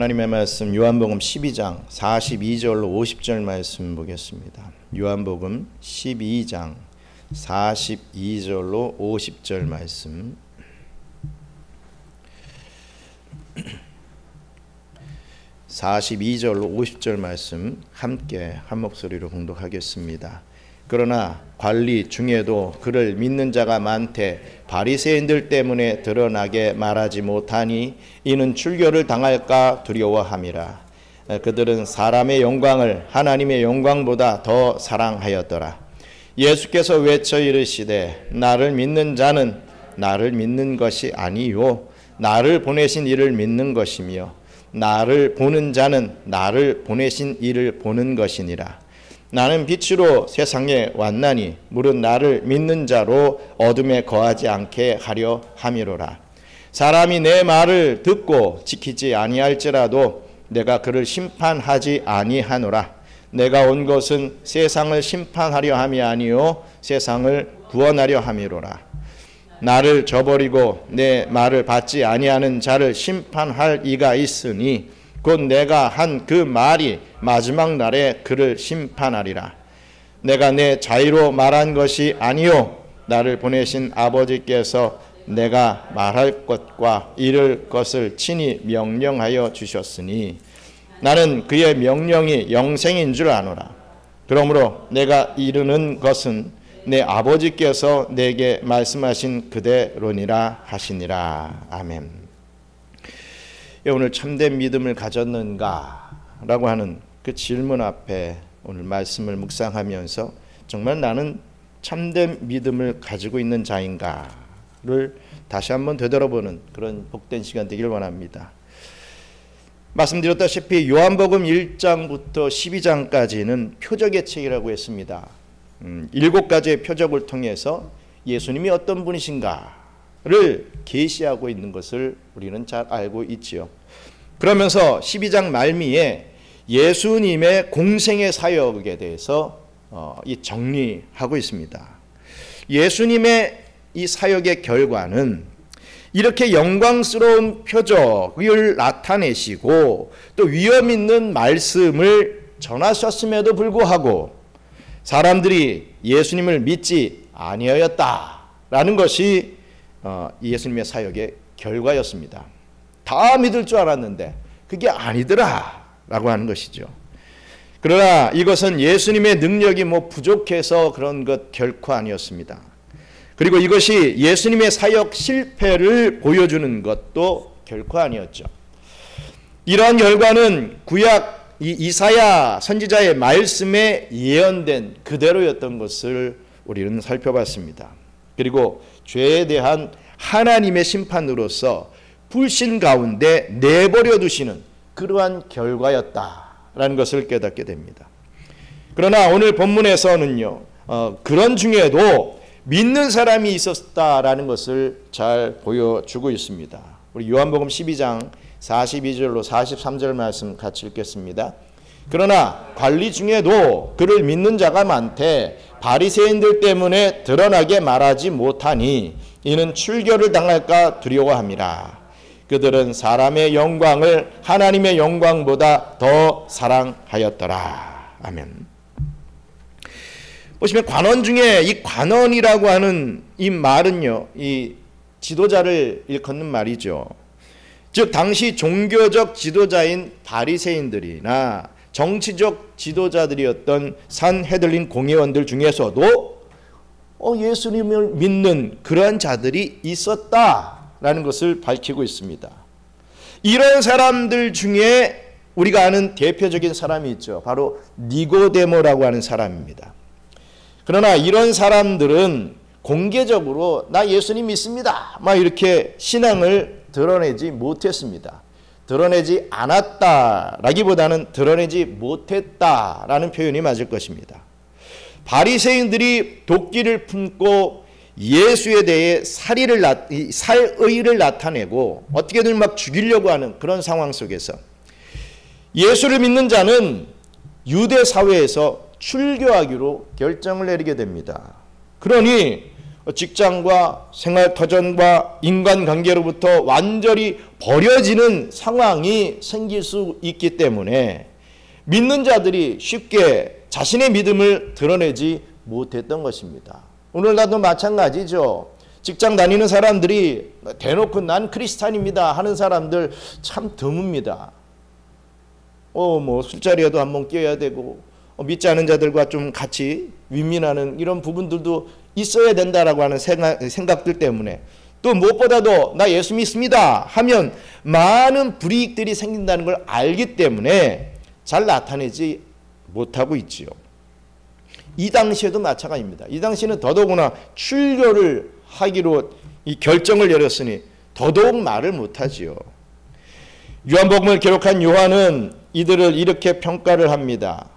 하나님의 말씀 요한복음 12장 42절로 50절 말씀 보겠습니다. 요한복음 12장 42절로 50절 말씀. (42절로 50절) 말씀 함께 한 목소리로 봉독하겠습니다. 그러나 관리 중에도 그를 믿는 자가 많되 바리새인들 때문에 드러나게 말하지 못하니 이는 출교를 당할까 두려워함이라. 그들은 사람의 영광을 하나님의 영광보다 더 사랑하였더라. 예수께서 외쳐 이르시되 나를 믿는 자는 나를 믿는 것이 아니요 나를 보내신 이를 믿는 것이며 나를 보는 자는 나를 보내신 이를 보는 것이니라. 나는 빛으로 세상에 왔나니 무릇 나를 믿는 자로 어둠에 거하지 않게 하려 함이로라. 사람이 내 말을 듣고 지키지 아니할지라도 내가 그를 심판하지 아니하노라. 내가 온 것은 세상을 심판하려 함이 아니요 세상을 구원하려 함이로라. 나를 저버리고 내 말을 받지 아니하는 자를 심판할 이가 있으니 곧 내가 한 그 말이 마지막 날에 그를 심판하리라. 내가 내 자의로 말한 것이 아니요 나를 보내신 아버지께서 내가 말할 것과 이를 것을 친히 명령하여 주셨으니 나는 그의 명령이 영생인 줄 아노라. 그러므로 내가 이르는 것은 내 아버지께서 내게 말씀하신 그대로니라 하시니라. 아멘. 오늘 참된 믿음을 가졌는가? 라고 하는 그 질문 앞에 오늘 말씀을 묵상하면서 정말 나는 참된 믿음을 가지고 있는 자인가를 다시 한번 되돌아보는 그런 복된 시간 되길 원합니다. 말씀드렸다시피 요한복음 1장부터 12장까지는 표적의 책이라고 했습니다. 7가지의 표적을 통해서 예수님이 어떤 분이신가를 계시하고 있는 것을 우리는 잘 알고 있지요. 그러면서 12장 말미에 예수님의 공생의 사역에 대해서 정리하고 있습니다. 예수님의 이 사역의 결과는 이렇게 영광스러운 표적을 나타내시고 또 위엄 있는 말씀을 전하셨음에도 불구하고 사람들이 예수님을 믿지 아니하였다라는 것이 예수님의 사역의 결과였습니다. 다 믿을 줄 알았는데 그게 아니더라 라고 하는 것이죠. 그러나 이것은 예수님의 능력이 부족해서 그런 것 결코 아니었습니다. 그리고 이것이 예수님의 사역 실패를 보여주는 것도 결코 아니었죠. 이러한 결과는 구약 이사야 선지자의 말씀에 예언된 그대로였던 것을 우리는 살펴봤습니다. 그리고 죄에 대한 하나님의 심판으로서 불신 가운데 내버려 두시는 그러한 결과였다라는 것을 깨닫게 됩니다. 그러나 오늘 본문에서는요, 그런 중에도 믿는 사람이 있었다라는 것을 잘 보여주고 있습니다. 우리 요한복음 12장 42절로 43절 말씀 같이 읽겠습니다. 그러나 관리 중에도 그를 믿는 자가 많되 바리새인들 때문에 드러나게 말하지 못하니 이는 출교를 당할까 두려워함이라. 그들은 사람의 영광을 하나님의 영광보다 더 사랑하였더라. 아멘. 보시면 관원 중에 이 관원이라고 하는 이 말은요, 이 지도자를 일컫는 말이죠. 즉 당시 종교적 지도자인 바리새인들이나 정치적 지도자들이었던 산헤들린 공회원들 중에서도 예수님을 믿는 그러한 자들이 있었다라는 것을 밝히고 있습니다. 이런 사람들 중에 우리가 아는 대표적인 사람이 있죠. 바로 니고데모라고 하는 사람입니다. 그러나 이런 사람들은 공개적으로 나 예수님 믿습니다 막 이렇게 신앙을 드러내지 못했습니다. 드러내지 않았다라기보다는 드러내지 못했다라는 표현이 맞을 것입니다. 바리새인들이 도끼를 품고 예수에 대해 살의를 나타내고 어떻게든 막 죽이려고 하는 그런 상황 속에서 예수를 믿는 자는 유대 사회에서 출교하기로 결정을 내리게 됩니다. 그러니 직장과 생활터전과 인간관계로부터 완전히 버려지는 상황이 생길 수 있기 때문에 믿는 자들이 쉽게 자신의 믿음을 드러내지 못했던 것입니다. 오늘날도 마찬가지죠. 직장 다니는 사람들이 대놓고 난 크리스찬입니다 하는 사람들 참 드뭅니다. 뭐 술자리에도 한번 끼어야 되고 믿지 않은 자들과 좀 같이 윈윈하는 이런 부분들도 있어야 된다라고 하는 생각들 때문에, 또 무엇보다도 나 예수 믿습니다 하면 많은 불이익들이 생긴다는 걸 알기 때문에 잘 나타내지 못하고 있지요. 이 당시에도 마찬가지입니다. 이 당시에는 더더구나 출교를 하기로 이 결정을 내렸으니 더더욱 말을 못하지요. 요한복음을 기록한 요한은 이들을 이렇게 평가를 합니다.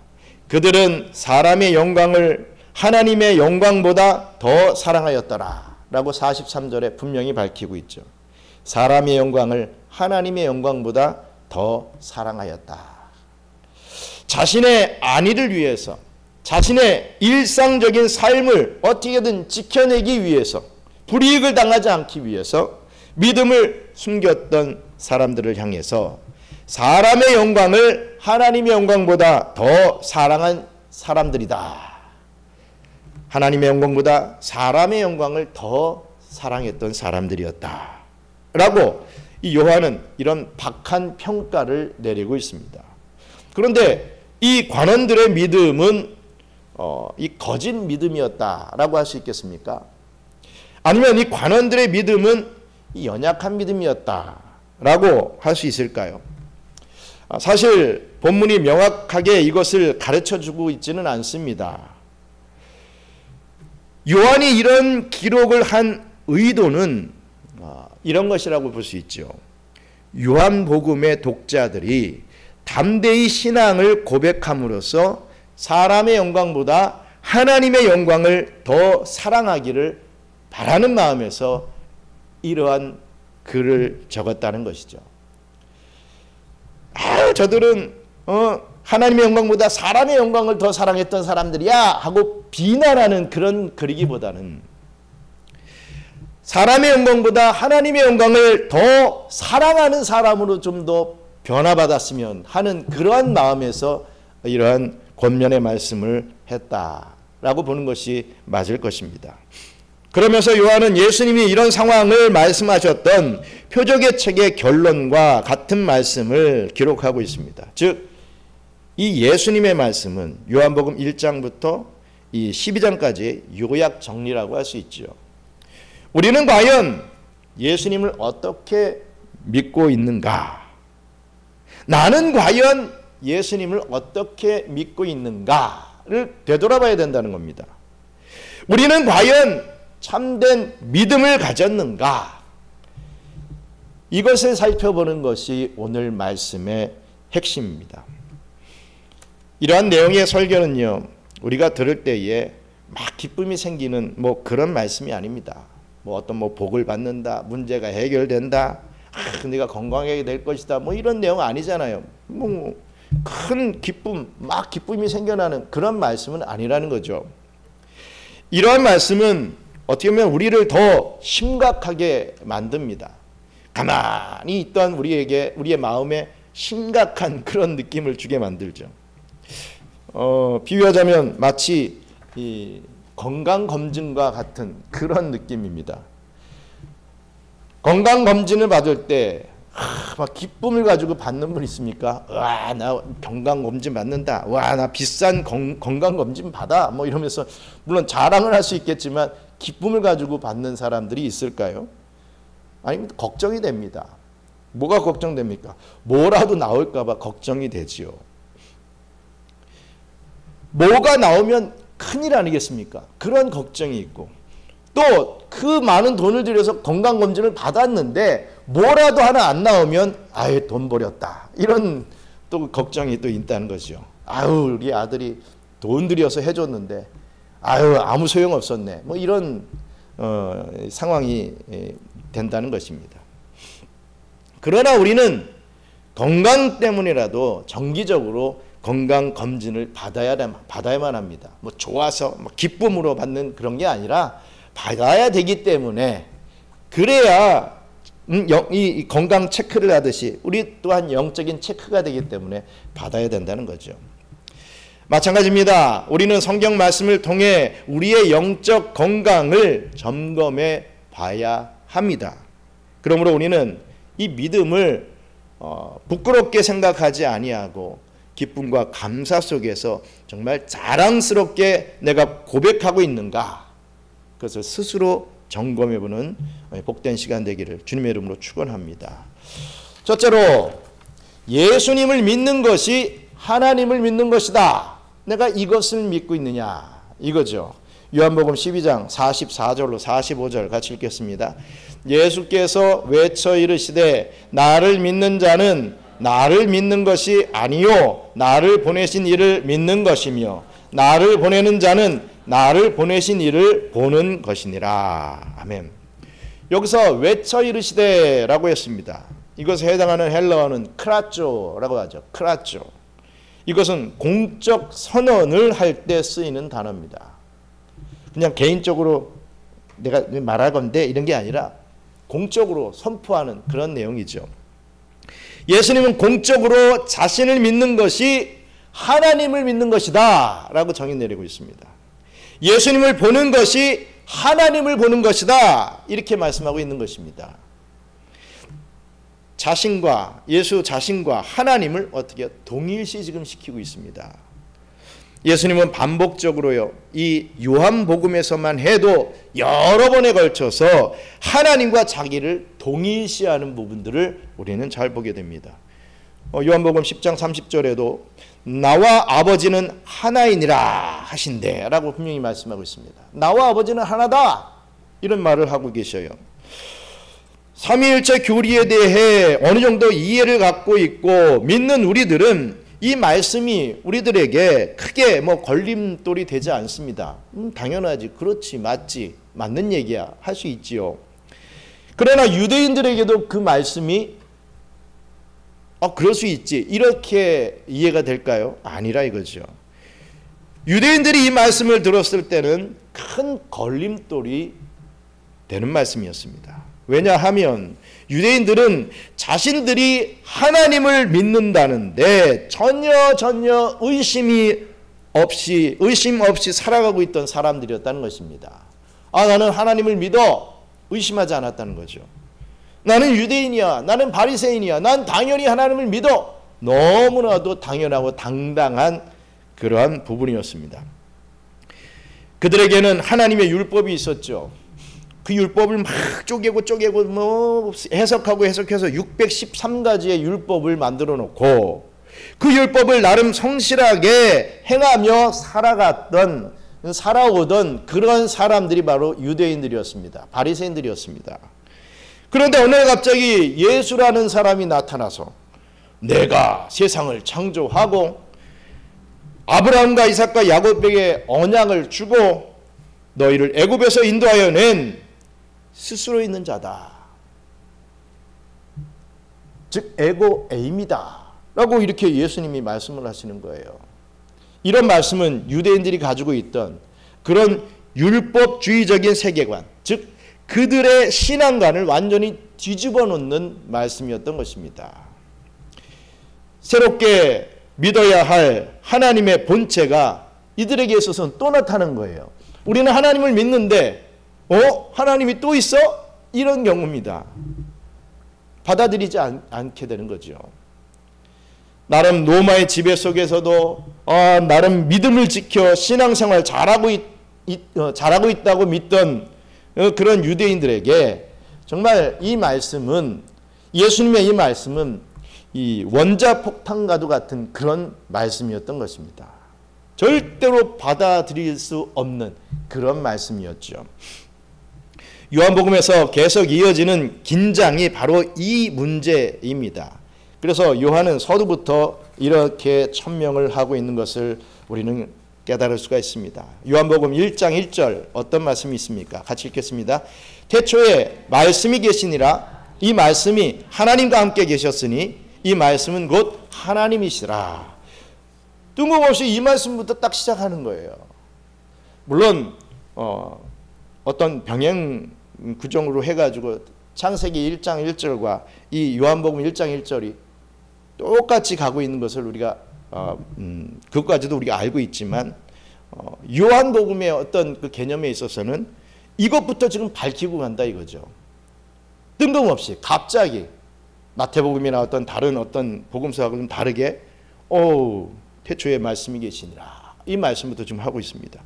그들은 사람의 영광을 하나님의 영광보다 더 사랑하였더라 라고 43절에 분명히 밝히고 있죠. 사람의 영광을 하나님의 영광보다 더 사랑하였다. 자신의 안위를 위해서, 자신의 일상적인 삶을 어떻게든 지켜내기 위해서, 불이익을 당하지 않기 위해서 믿음을 숨겼던 사람들을 향해서 사람의 영광을 하나님의 영광보다 더 사랑한 사람들이다. 하나님의 영광보다 사람의 영광을 더 사랑했던 사람들이었다 라고 이 요한은 이런 박한 평가를 내리고 있습니다. 그런데 이 관원들의 믿음은 이 거짓 믿음이었다라고 할 수 있겠습니까? 아니면 이 관원들의 믿음은 이 연약한 믿음이었다라고 할 수 있을까요? 사실 본문이 명확하게 이것을 가르쳐주고 있지는 않습니다. 요한이 이런 기록을 한 의도는 이런 것이라고 볼 수 있죠. 요한복음의 독자들이 담대히 신앙을 고백함으로써 사람의 영광보다 하나님의 영광을 더 사랑하기를 바라는 마음에서 이러한 글을 적었다는 것이죠. 저들은 하나님의 영광보다 사람의 영광을 더 사랑했던 사람들이야 하고 비난하는 그런 글이기보다는 사람의 영광보다 하나님의 영광을 더 사랑하는 사람으로 좀 더 변화받았으면 하는 그러한 마음에서 이러한 권면의 말씀을 했다라고 보는 것이 맞을 것입니다. 그러면서 요한은 예수님이 이런 상황을 말씀하셨던 표적의 책의 결론과 같은 말씀을 기록하고 있습니다. 즉, 이 예수님의 말씀은 요한복음 1장부터 이 12장까지 요약 정리라고 할 수 있죠. 우리는 과연 예수님을 어떻게 믿고 있는가? 나는 과연 예수님을 어떻게 믿고 있는가를 되돌아봐야 된다는 겁니다. 우리는 과연 참된 믿음을 가졌는가? 이것을 살펴보는 것이 오늘 말씀의 핵심입니다. 이러한 내용의 설교는요, 우리가 들을 때에 막 기쁨이 생기는 그런 말씀이 아닙니다. 어떤 복을 받는다, 문제가 해결된다, 네가 건강하게 될 것이다, 이런 내용 아니잖아요. 큰 기쁨, 막 기쁨이 생겨나는 그런 말씀은 아니라는 거죠. 이러한 말씀은 어떻게 보면 우리를 더 심각하게 만듭니다. 가만히 있던 우리의 마음에 심각한 그런 느낌을 주게 만들죠. 비유하자면 마치 이 건강검진과 같은 그런 느낌입니다. 건강검진을 받을 때 막 기쁨을 가지고 받는 분 있습니까? 와, 나 건강검진 받는다. 와, 나 비싼 건강검진 받아. 이러면서 물론 자랑을 할 수 있겠지만 기쁨을 가지고 받는 사람들이 있을까요? 아니, 걱정이 됩니다. 뭐가 걱정됩니까? 뭐라도 나올까 봐 걱정이 되지요. 뭐가 나오면 큰일 아니겠습니까? 그런 걱정이 있고, 또 그 많은 돈을 들여서 건강검진을 받았는데 뭐라도 하나 안 나오면 아유, 돈 버렸다, 이런 또 걱정이 또 있다는 거죠. 아유, 우리 아들이 돈 들여서 해줬는데 아유, 아무 소용 없었네, 이런 상황이 된다는 것입니다. 그러나 우리는 건강 때문이라도 정기적으로 건강검진을 받아야만 합니다. 좋아서 기쁨으로 받는 그런 게 아니라 받아야 되기 때문에, 그래야 이 건강 체크를 하듯이 우리 또한 영적인 체크가 되기 때문에 받아야 된다는 거죠. 마찬가지입니다. 우리는 성경 말씀을 통해 우리의 영적 건강을 점검해 봐야 합니다. 그러므로 우리는 이 믿음을 부끄럽게 생각하지 아니하고 기쁨과 감사 속에서 정말 자랑스럽게 내가 고백하고 있는가, 그것을 스스로 점검해보는 복된 시간 되기를 주님의 이름으로 축원합니다. 첫째로, 예수님을 믿는 것이 하나님을 믿는 것이다. 내가 이것을 믿고 있느냐, 이거죠. 요한복음 12장 44절로 45절 같이 읽겠습니다. 예수께서 외쳐 이르시되 나를 믿는 자는 나를 믿는 것이 아니요 나를 보내신 이를 믿는 것이며 나를 보내는 자는 나를 보내신 이를 보는 것이니라. 아멘. 여기서 외쳐 이르시되라고 했습니다. 이것에 해당하는 헬라어는 크라쪼라고 하죠. 크라쪼. 이것은 공적 선언을 할 때 쓰이는 단어입니다. 그냥 개인적으로 내가 말할 건데 이런 게 아니라 공적으로 선포하는 그런 내용이죠. 예수님은 공적으로 자신을 믿는 것이 하나님을 믿는 것이다 라고 정의 내리고 있습니다. 예수님을 보는 것이 하나님을 보는 것이다, 이렇게 말씀하고 있는 것입니다. 예수 자신과 하나님을 어떻게 동일시 지금 시키고 있습니다. 예수님은 반복적으로요, 이 요한복음에서만 해도 여러 번에 걸쳐서 하나님과 자기를 동일시하는 부분들을 우리는 잘 보게 됩니다. 요한복음 10장 30절에도 나와 아버지는 하나이니라 하신대 라고 분명히 말씀하고 있습니다. 나와 아버지는 하나다, 이런 말을 하고 계셔요. 삼위일체 교리에 대해 어느 정도 이해를 갖고 있고 믿는 우리들은 이 말씀이 우리들에게 크게 걸림돌이 되지 않습니다. 당연하지, 그렇지, 맞지, 맞는 얘기야 할 수 있지요. 그러나 유대인들에게도 그 말씀이 그럴 수 있지, 이렇게 이해가 될까요? 아니라 이거죠. 유대인들이 이 말씀을 들었을 때는 큰 걸림돌이 되는 말씀이었습니다. 왜냐하면 유대인들은 자신들이 하나님을 믿는다는데 전혀 의심 없이 살아가고 있던 사람들이었다는 것입니다. 나는 하나님을 믿어, 의심하지 않았다는 거죠. 나는 유대인이야, 나는 바리새인이야, 난 당연히 하나님을 믿어, 너무나도 당연하고 당당한 그러한 부분이었습니다. 그들에게는 하나님의 율법이 있었죠. 그 율법을 막 쪼개고 해석하고 해석해서 613가지의 율법을 만들어 놓고 그 율법을 나름 성실하게 행하며 살아오던 그런 사람들이 바로 유대인들이었습니다. 바리새인들이었습니다. 그런데 어느 날 갑자기 예수라는 사람이 나타나서 내가 세상을 창조하고 아브라함과 이삭과 야곱에게 언약을 주고 너희를 애굽에서 인도하여 낸 스스로 있는 자다. 즉 에고에임이다 라고 이렇게 예수님이 말씀을 하시는 거예요. 이런 말씀은 유대인들이 가지고 있던 그런 율법주의적인 세계관, 즉 그들의 신앙관을 완전히 뒤집어 놓는 말씀이었던 것입니다. 새롭게 믿어야 할 하나님의 본체가 이들에게 있어서는 또 나타난 거예요. 우리는 하나님을 믿는데 하나님이 또 있어? 이런 경우입니다. 받아들이지 않게 되는 거죠. 나름 로마의 지배 속에서도 나름 믿음을 지켜 신앙생활 잘하고 있다고 믿던 그런 유대인들에게 정말 이 말씀은, 예수님의 이 말씀은 이 원자폭탄과도 같은 그런 말씀이었던 것입니다. 절대로 받아들일 수 없는 그런 말씀이었죠. 요한복음에서 계속 이어지는 긴장이 바로 이 문제입니다. 그래서 요한은 서두부터 이렇게 천명을 하고 있는 것을 우리는 깨달을 수가 있습니다. 요한복음 1장 1절 어떤 말씀이 있습니까? 같이 읽겠습니다. 태초에 말씀이 계시니라. 이 말씀이 하나님과 함께 계셨으니 이 말씀은 곧 하나님이시라. 뜬금없이 이 말씀부터 딱 시작하는 거예요. 물론 어떤 병행 구정으로 해가지고 창세기 1장 1절과 이 요한복음 1장 1절이 똑같이 가고 있는 것을 우리가 그것까지도 우리가 알고 있지만 요한복음의 어떤 그 개념에 있어서는 이것부터 지금 밝히고 간다 이거죠. 뜬금없이 갑자기 마태복음이나 어떤 다른 어떤 복음서하고는 다르게 태초에 말씀이 계시니라 이 말씀부터 지금 하고 있습니다.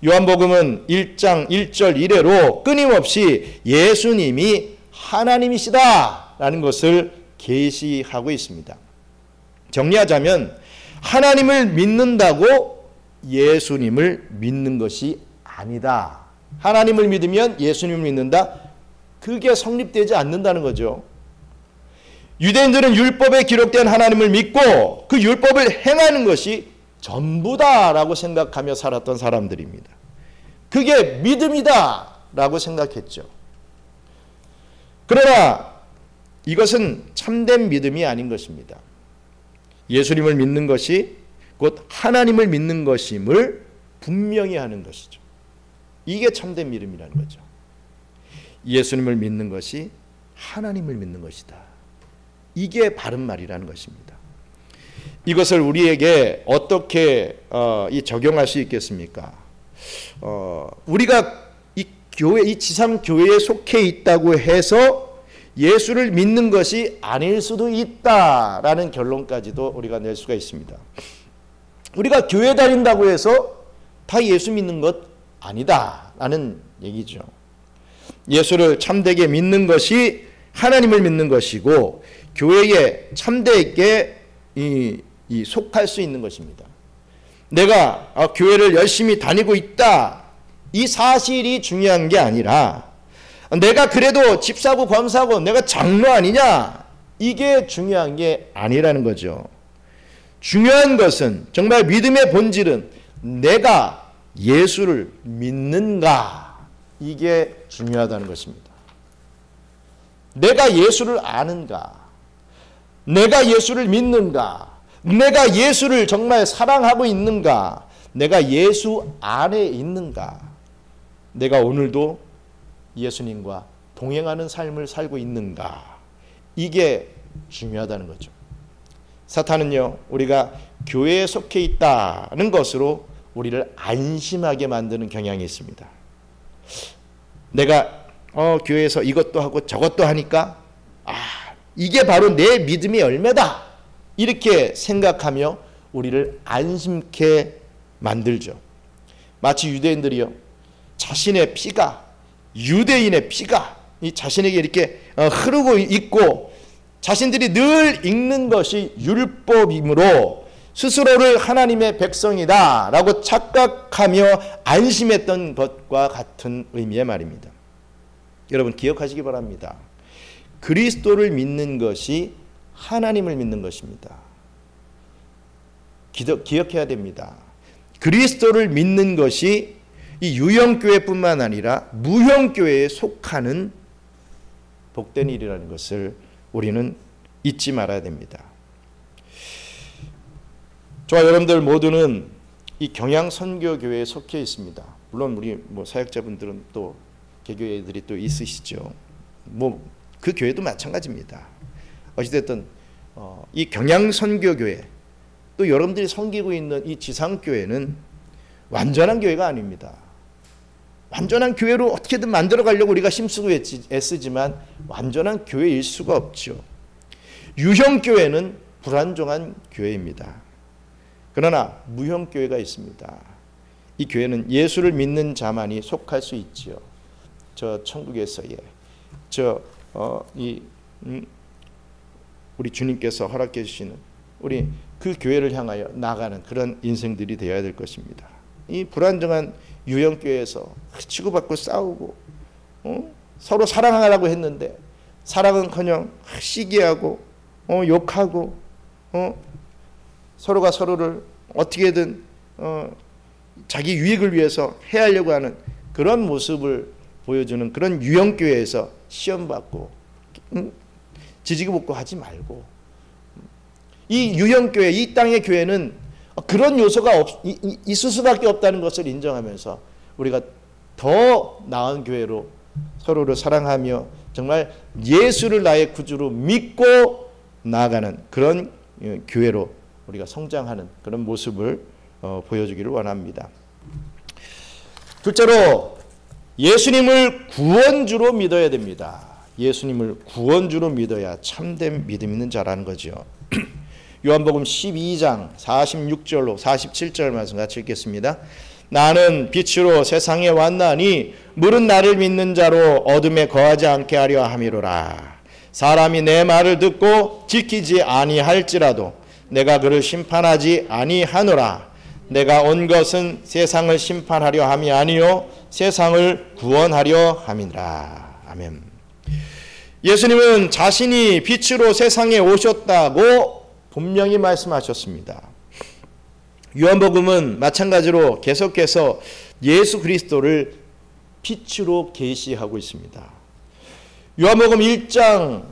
요한복음은 1장 1절 이래로 끊임없이 예수님이 하나님이시다 라는 것을 계시하고 있습니다. 정리하자면 하나님을 믿는다고 예수님을 믿는 것이 아니다. 하나님을 믿으면 예수님을 믿는다. 그게 성립되지 않는다는 거죠. 유대인들은 율법에 기록된 하나님을 믿고 그 율법을 행하는 것이 전부다라고 생각하며 살았던 사람들입니다. 그게 믿음이다라고 생각했죠. 그러나 이것은 참된 믿음이 아닌 것입니다. 예수님을 믿는 것이 곧 하나님을 믿는 것임을 분명히 하는 것이죠. 이게 참된 믿음이라는 거죠. 예수님을 믿는 것이 하나님을 믿는 것이다. 이게 바른 말이라는 것입니다. 이것을 우리에게 어떻게 적용할 수 있겠습니까? 우리가 이 교회, 이 지상 교회에 속해 있다고 해서 예수를 믿는 것이 아닐 수도 있다라는 결론까지도 우리가 낼 수가 있습니다. 우리가 교회 다닌다고 해서 다 예수 믿는 것 아니다라는 얘기죠. 예수를 참되게 믿는 것이 하나님을 믿는 것이고 교회에 참되게 속할 수 있는 것입니다. 내가 교회를 열심히 다니고 있다 이 사실이 중요한 게 아니라 내가 그래도 집사고 권사고 내가 장로 아니냐 이게 중요한 게 아니라는 거죠. 중요한 것은 정말 믿음의 본질은 내가 예수를 믿는가 이게 중요하다는 것입니다. 내가 예수를 아는가, 내가 예수를 믿는가, 내가 예수를 정말 사랑하고 있는가, 내가 예수 안에 있는가, 내가 오늘도 예수님과 동행하는 삶을 살고 있는가 이게 중요하다는 거죠. 사탄은요 우리가 교회에 속해 있다는 것으로 우리를 안심하게 만드는 경향이 있습니다. 내가 교회에서 이것도 하고 저것도 하니까 이게 바로 내 믿음의 열매다 이렇게 생각하며 우리를 안심케 만들죠. 마치 유대인들이요 자신의 피가 유대인의 피가 이 자신에게 이렇게 흐르고 있고 자신들이 늘 읽는 것이 율법이므로 스스로를 하나님의 백성이다 라고 착각하며 안심했던 것과 같은 의미의 말입니다. 여러분 기억하시기 바랍니다. 그리스도를 믿는 것이 하나님을 믿는 것입니다. 기억해야 됩니다. 그리스도를 믿는 것이 이 유형교회뿐만 아니라 무형교회에 속하는 복된 일이라는 것을 우리는 잊지 말아야 됩니다. 저와 여러분들 모두는 이 경양선교교회에 속해 있습니다. 물론 우리 사역자분들은 또 개교회들이 또 있으시죠. 그 교회도 마찬가지입니다. 어찌됐든 이 경양선교교회 또 여러분들이 섬기고 있는 이 지상교회는 완전한 교회가 아닙니다. 완전한 교회로 어떻게든 만들어 가려고 우리가 힘쓰고 애쓰지만 완전한 교회일 수가 없죠. 유형교회는 불안정한 교회입니다. 그러나 무형교회가 있습니다. 이 교회는 예수를 믿는 자만이 속할 수 있지요. 저 천국에서의 우리 주님께서 허락해 주시는 우리 그 교회를 향하여 나가는 그런 인생들이 되어야 될 것입니다. 이 불안정한 유형교회에서 치고받고 싸우고 서로 사랑하라고 했는데 사랑은커녕 시기하고 욕하고 서로가 서로를 어떻게든 자기 유익을 위해서 해하려고 하는 그런 모습을 보여주는 그런 유형교회에서 시험받고 지지고 볶고 하지 말고 이 유형교회, 이 땅의 교회는 그런 요소가 있을 수밖에 없다는 것을 인정하면서 우리가 더 나은 교회로 서로를 사랑하며 정말 예수를 나의 구주로 믿고 나아가는 그런 교회로 우리가 성장하는 그런 모습을 보여주기를 원합니다. 둘째로 예수님을 구원주로 믿어야 됩니다. 예수님을 구원주로 믿어야 참된 믿음 있는 자라는 거죠. 요한복음 12장 46절로 47절 말씀 같이 읽겠습니다. 나는 빛으로 세상에 왔나니 물은 나를 믿는 자로 어둠에 거하지 않게 하려 함이로라. 사람이 내 말을 듣고 지키지 아니할지라도 내가 그를 심판하지 아니하노라. 내가 온 것은 세상을 심판하려 함이 아니요 세상을 구원하려 함이라. 아멘. 예수님은 자신이 빛으로 세상에 오셨다고 분명히 말씀하셨습니다. 요한복음은 마찬가지로 계속해서 예수 그리스도를 빛으로 계시하고 있습니다. 요한복음 1장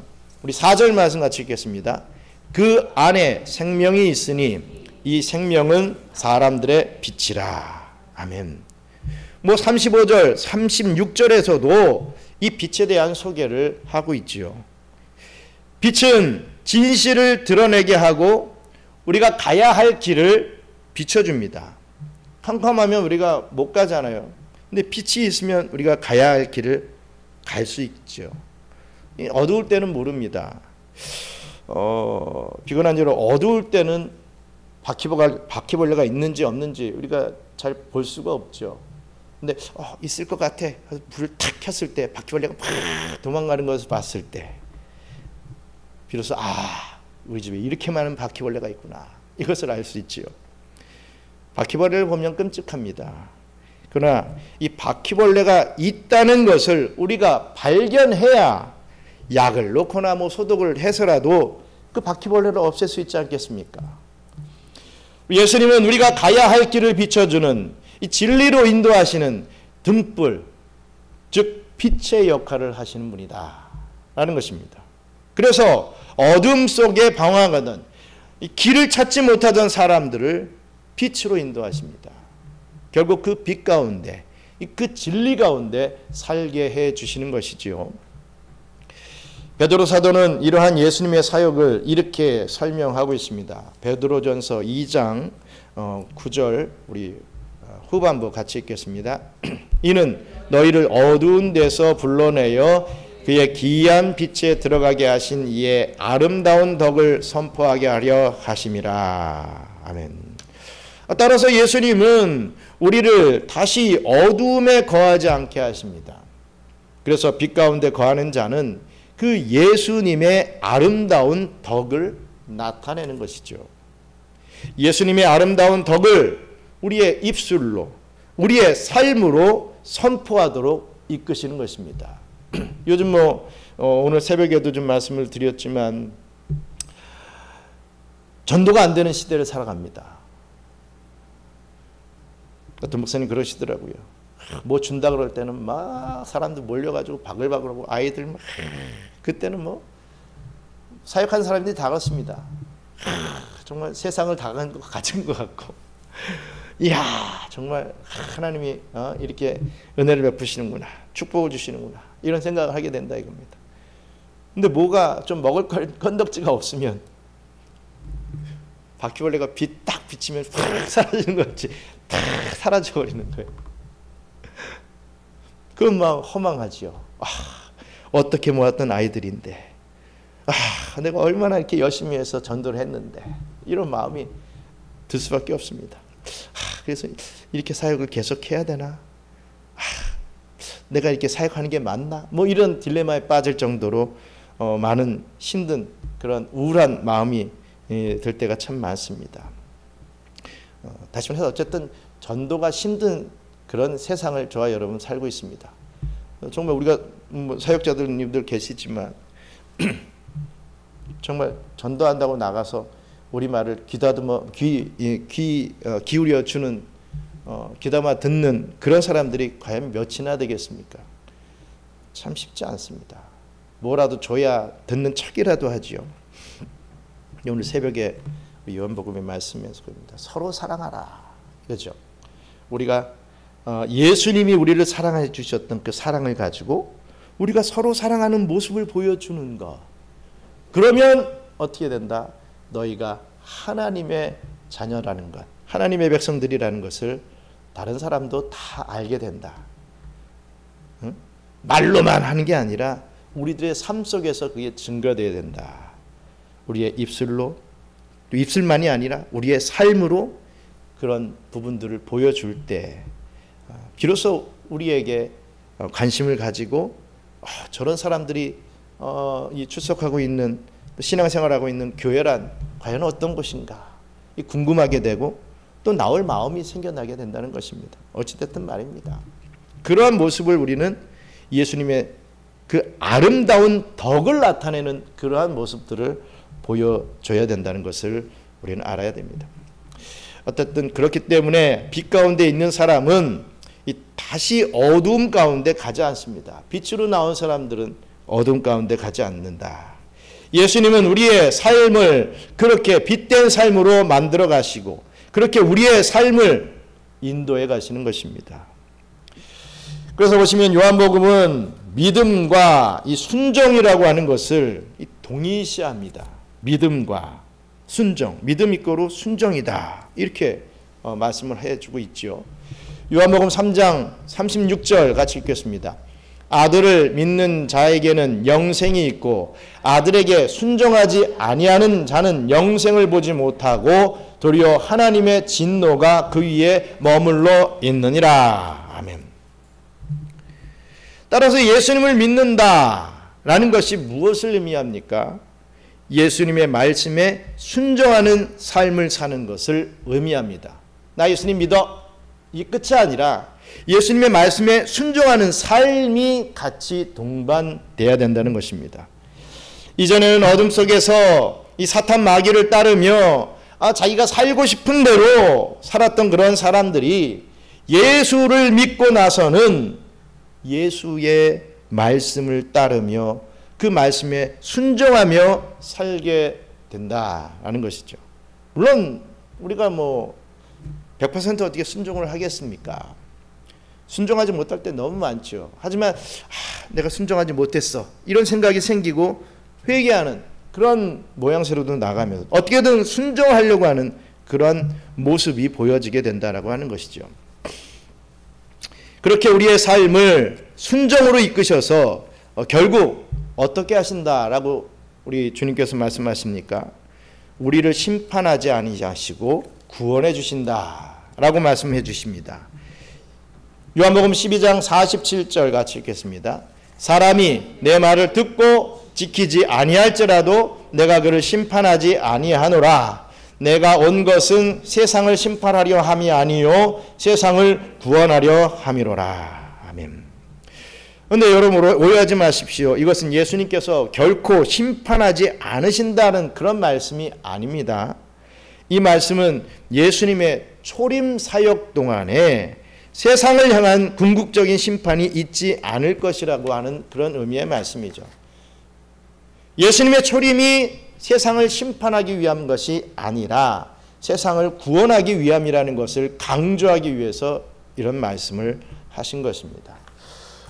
우리 4절 말씀 같이 읽겠습니다. 그 안에 생명이 있으니 이 생명은 사람들의 빛이라. 아멘. 35절, 36절에서도 이 빛에 대한 소개를 하고 있지요. 빛은 진실을 드러내게 하고 우리가 가야 할 길을 비춰줍니다. 캄캄하면 우리가 못 가잖아요. 근데 빛이 있으면 우리가 가야 할 길을 갈 수 있죠. 어두울 때는 모릅니다. 비근한 대로 어두울 때는 바퀴벌레가 있는지 없는지 우리가 잘 볼 수가 없죠. 근데 있을 것 같아. 불을 탁 켰을 때 바퀴벌레가 팍 도망가는 것을 봤을 때 비로소 우리 집에 이렇게 많은 바퀴벌레가 있구나. 이것을 알 수 있지요. 바퀴벌레를 보면 끔찍합니다. 그러나 이 바퀴벌레가 있다는 것을 우리가 발견해야 약을 놓거나 소독을 해서라도 그 바퀴벌레를 없앨 수 있지 않겠습니까? 예수님은 우리가 가야 할 길을 비춰주는 이 진리로 인도하시는 등불, 즉 빛의 역할을 하시는 분이다 라는 것입니다. 그래서 어둠 속에 방황하던 이 길을 찾지 못하던 사람들을 빛으로 인도하십니다. 결국 그 빛 가운데, 그 진리 가운데 살게 해 주시는 것이지요. 베드로 사도는 이러한 예수님의 사역을 이렇게 설명하고 있습니다. 베드로전서 2장 9절 우리 후반부 같이 읽겠습니다. 이는 너희를 어두운 데서 불러내어 그의 기이한 빛에 들어가게 하신 이의 아름다운 덕을 선포하게 하려 하심이라. 아멘. 따라서 예수님은 우리를 다시 어두움에 거하지 않게 하십니다. 그래서 빛 가운데 거하는 자는 그 예수님의 아름다운 덕을 나타내는 것이죠. 예수님의 아름다운 덕을 우리의 입술로, 우리의 삶으로 선포하도록 이끄시는 것입니다. 요즘 오늘 새벽에도 좀 말씀을 드렸지만 전도가 안 되는 시대를 살아갑니다. 어떤 목사님 그러시더라고요. 준다 그럴 때는 막 사람들 몰려가지고 바글바글하고 아이들 막 그때는 사역한 사람들이 다 그렇습니다. 정말 세상을 다 가진 것 같고 이야 정말 하나님이 이렇게 은혜를 베푸시는구나, 축복을 주시는구나 이런 생각을 하게 된다 이겁니다. 근데 뭐가 좀 먹을 건덕지가 없으면 바퀴벌레가 딱 비치면 팍 사라지는 것 같이 다 사라져버리는 거예요. 그건 막 허망하지요. 어떻게 모았던 아이들인데 내가 얼마나 이렇게 열심히 해서 전도를 했는데 이런 마음이 들 수밖에 없습니다. 그래서 이렇게 사역을 계속해야 되나? 내가 이렇게 사역하는 게 맞나? 이런 딜레마에 빠질 정도로 많은 힘든 그런 우울한 마음이 들 때가 참 많습니다. 다시 말해서 어쨌든 전도가 힘든 그런 세상을 저와 여러분 살고 있습니다. 정말 우리가 사역자들님들 계시지만 정말 전도한다고 나가서 우리 말을 귀다듬어 기울여 주는 귀담아 듣는 그런 사람들이 과연 몇이나 되겠습니까? 참 쉽지 않습니다. 뭐라도 줘야 듣는 척이라도 하지요. 오늘 새벽에 요한복음의 말씀에서 그럽니다. 서로 사랑하라. 그렇죠? 우리가 예수님이 우리를 사랑해 주셨던 그 사랑을 가지고 우리가 서로 사랑하는 모습을 보여주는 것. 그러면 어떻게 된다? 너희가 하나님의 자녀라는 것, 하나님의 백성들이라는 것을 다른 사람도 다 알게 된다. 응? 말로만 하는 게 아니라 우리들의 삶 속에서 그게 증거되어야 된다. 우리의 입술로, 또 입술만이 아니라 우리의 삶으로 그런 부분들을 보여줄 때 비로소 우리에게 관심을 가지고 저런 사람들이 이 출석하고 있는 신앙생활하고 있는 교회란 과연 어떤 곳인가 궁금하게 되고 또 나올 마음이 생겨나게 된다는 것입니다. 어찌됐든 말입니다. 그러한 모습을 우리는 예수님의 그 아름다운 덕을 나타내는 그러한 모습들을 보여줘야 된다는 것을 우리는 알아야 됩니다. 어쨌든 그렇기 때문에 빛 가운데 있는 사람은 다시 어두움 가운데 가지 않습니다. 빛으로 나온 사람들은 어두움 가운데 가지 않는다. 예수님은 우리의 삶을 그렇게 빛된 삶으로 만들어 가시고 그렇게 우리의 삶을 인도해 가시는 것입니다. 그래서 보시면 요한복음은 믿음과 이 순종이라고 하는 것을 동일시합니다. 믿음과 순종, 믿음 이꼬로 순종이다. 이렇게 말씀을 해주고 있죠. 요한복음 3장 36절 같이 읽겠습니다. 아들을 믿는 자에게는 영생이 있고 아들에게 순종하지 아니하는 자는 영생을 보지 못하고 도리어 하나님의 진노가 그 위에 머물러 있느니라. 아멘. 따라서 예수님을 믿는다라는 것이 무엇을 의미합니까? 예수님의 말씀에 순종하는 삶을 사는 것을 의미합니다. 나 예수님 믿어. 이 끝이 아니라 예수님의 말씀에 순종하는 삶이 같이 동반돼야 된다는 것입니다. 이전에는 어둠 속에서 이 사탄 마귀를 따르며 자기가 살고 싶은 대로 살았던 그런 사람들이 예수를 믿고 나서는 예수의 말씀을 따르며 그 말씀에 순종하며 살게 된다라는 것이죠. 물론 우리가 100% 어떻게 순종을 하겠습니까? 순종하지 못할 때 너무 많죠. 하지만 내가 순종하지 못했어. 이런 생각이 생기고 회개하는 그런 모양새로도 나가면서 어떻게든 순종하려고 하는 그런 모습이 보여지게 된다라고 하는 것이죠. 그렇게 우리의 삶을 순종으로 이끄셔서 결국 어떻게 하신다라고 우리 주님께서 말씀하십니까? 우리를 심판하지 아니하시고 구원해 주신다라고 말씀해 주십니다. 요한복음 12장 47절 같이 읽겠습니다. 사람이 내 말을 듣고 지키지 아니할지라도 내가 그를 심판하지 아니하노라. 내가 온 것은 세상을 심판하려 함이 아니요 세상을 구원하려 함이로라. 아멘. 그런데 여러분 오해하지 마십시오. 이것은 예수님께서 결코 심판하지 않으신다는 그런 말씀이 아닙니다. 이 말씀은 예수님의 초림 사역 동안에 세상을 향한 궁극적인 심판이 있지 않을 것이라고 하는 그런 의미의 말씀이죠. 예수님의 초림이 세상을 심판하기 위한 것이 아니라 세상을 구원하기 위함이라는 것을 강조하기 위해서 이런 말씀을 하신 것입니다.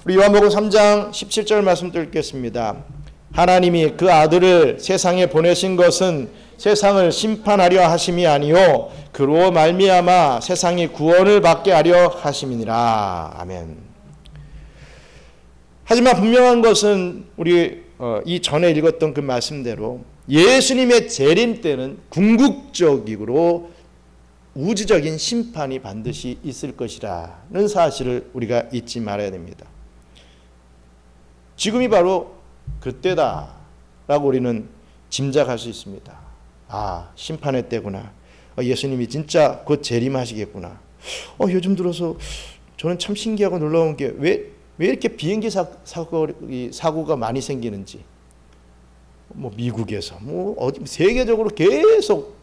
우리 요한복음 3장 17절 말씀 읽겠습니다. 하나님이 그 아들을 세상에 보내신 것은 세상을 심판하려 하심이 아니요 그로 말미암아 세상이 구원을 받게 하려 하심이니라. 아멘. 하지만 분명한 것은 우리 이 전에 읽었던 그 말씀대로 예수님의 재림 때는 궁극적으로 우주적인 심판이 반드시 있을 것이라는 사실을 우리가 잊지 말아야 됩니다. 지금이 바로 그때다라고 우리는 짐작할 수 있습니다. 심판의 때구나. 예수님이 진짜 곧 재림하시겠구나. 요즘 들어서 저는 참 신기하고 놀라운 게 왜 이렇게 비행기 사고가 많이 생기는지. 미국에서 어디 세계적으로 계속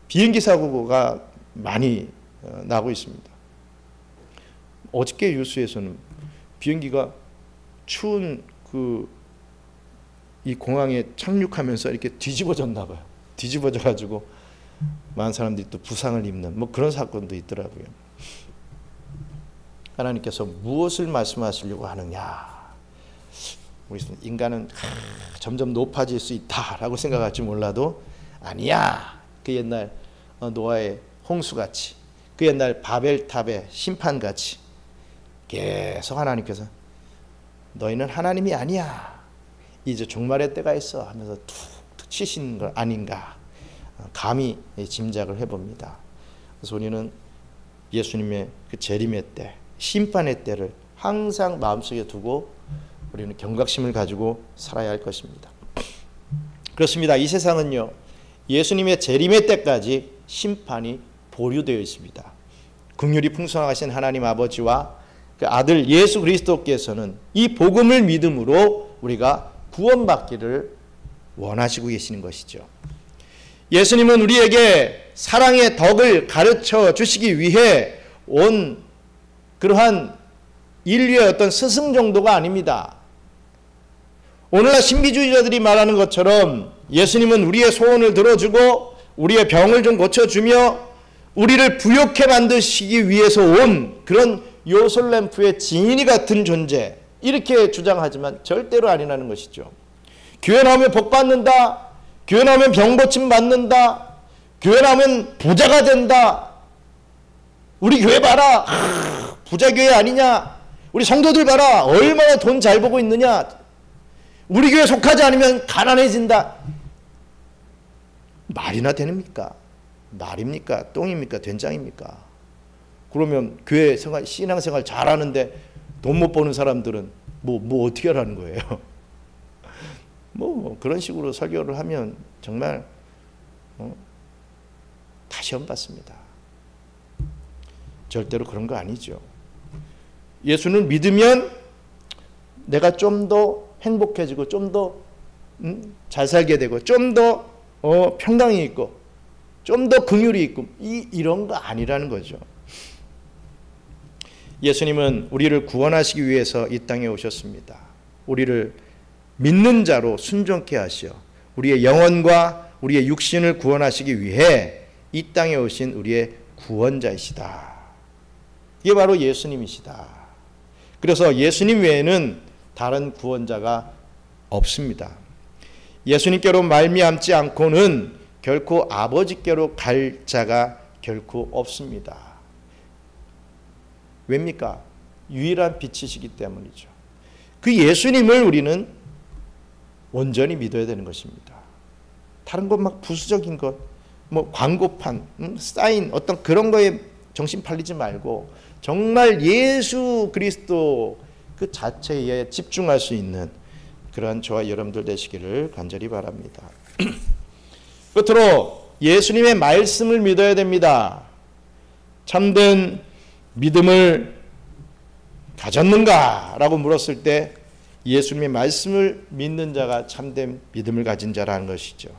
비행기 사고가 많이 나고 있습니다. 어저께 뉴스에서는 비행기가 추운 이 공항에 착륙하면서 이렇게 뒤집어졌나 봐요. 뒤집어져 가지고 많은 사람들이 또 부상을 입는 그런 사건도 있더라고요. 하나님께서 무엇을 말씀하시려고 하느냐? 우리 인간은 점점 높아질 수 있다라고 생각할지 몰라도 아니야. 그 옛날 노아의 홍수같이, 그 옛날 바벨탑의 심판같이 계속 하나님께서 너희는 하나님이 아니야. 이제 종말의 때가 있어 하면서 툭툭 치시는 것 아닌가 감히 짐작을 해봅니다. 그래서 우리는 예수님의 그 재림의 때, 심판의 때를 항상 마음속에 두고 우리는 경각심을 가지고 살아야 할 것입니다. 그렇습니다. 이 세상은요, 예수님의 재림의 때까지 심판이 보류되어 있습니다. 긍휼이 풍성하신 하나님 아버지와 그 아들 예수 그리스도께서는 이 복음을 믿음으로 우리가 구원받기를 원하시고 계시는 것이죠. 예수님은 우리에게 사랑의 덕을 가르쳐 주시기 위해 온 그러한 인류의 어떤 스승 정도가 아닙니다. 오늘날 신비주의자들이 말하는 것처럼 예수님은 우리의 소원을 들어주고 우리의 병을 좀 고쳐주며 우리를 부욕해 만드시기 위해서 온 그런 요술램프의 지인이 같은 존재, 이렇게 주장하지만 절대로 아니라는 것이죠. 교회 나오면 복 받는다, 교회 나오면 병 고침 받는다, 교회 나오면 부자가 된다, 우리 교회 봐라, 부자 교회 아니냐, 우리 성도들 봐라, 얼마나 돈 잘 벌고 있느냐, 우리 교회 속하지 않으면 가난해진다. 말이나 되십니까? 말입니까? 똥입니까? 된장입니까? 그러면 교회 생활, 신앙생활 잘하는데 돈 못 버는 사람들은 뭐 어떻게 하라는 거예요? 뭐 그런 식으로 설교를 하면 정말 다 시험 받습니다. 절대로 그런 거 아니죠. 예수는 믿으면 내가 좀 더 행복해지고 좀 더 잘 살게 되고 좀 더 평강이 있고 좀 더 긍휼이 있고 이런 거 아니라는 거죠. 예수님은 우리를 구원하시기 위해서 이 땅에 오셨습니다. 우리를 믿는 자로 순종케 하시어 우리의 영혼과 우리의 육신을 구원하시기 위해 이 땅에 오신 우리의 구원자이시다. 이게 바로 예수님이시다. 그래서 예수님 외에는 다른 구원자가 없습니다. 예수님께로 말미암지 않고는 결코 아버지께로 갈 자가 결코 없습니다. 왜입니까? 유일한 빛이시기 때문이죠. 그 예수님을 우리는 온전히 믿어야 되는 것입니다. 다른 것 막 부수적인 것, 뭐 광고판, 사인 어떤 그런 거에 정신 팔리지 말고 정말 예수 그리스도 그 자체에 집중할 수 있는 그러한 저와 여러분들 되시기를 간절히 바랍니다. 끝으로 예수님의 말씀을 믿어야 됩니다. 참된 믿음을 가졌는가? 라고 물었을 때 예수님의 말씀을 믿는 자가 참된 믿음을 가진 자라는 것이죠.